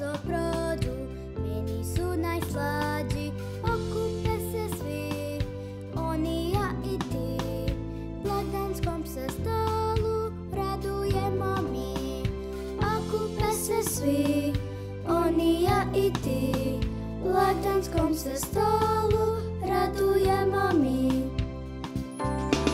brzo prođu, meni su najslađi. Okupe se svi, oni, ja i ti, blagdanskom se stolu radujemo mi. Okupe se svi, oni, ja i ti, blagdanskom se stolu radujemo mi.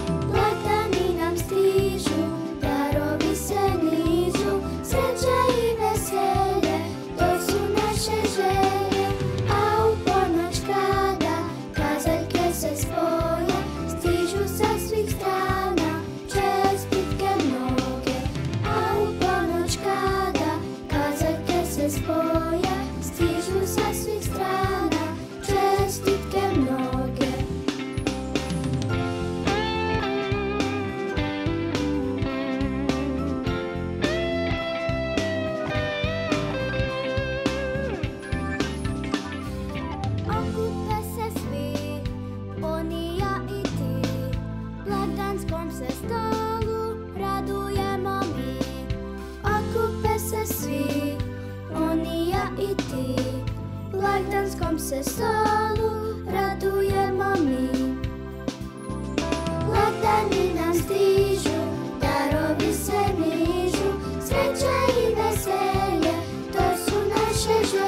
Blagdani nam stižu, darovi se nižu, sreća i veselje, to su naše želje. A u ponoć kada kazaljke se spoje, stižu sa svih strana čestitke mnoge. A u ponoć kada kazaljke se spoje, stižu sa svih strana čestitke mnoge. Okupe se svi, oni, ja i ti, blagdanskom se stolu radujemo mi. Okupe se svi, oni, ja i ti, blagdanskom se stolu radujemo mi. Blagdani nam stižu, darovi se nižu, sreća i veselje, to su naše želje.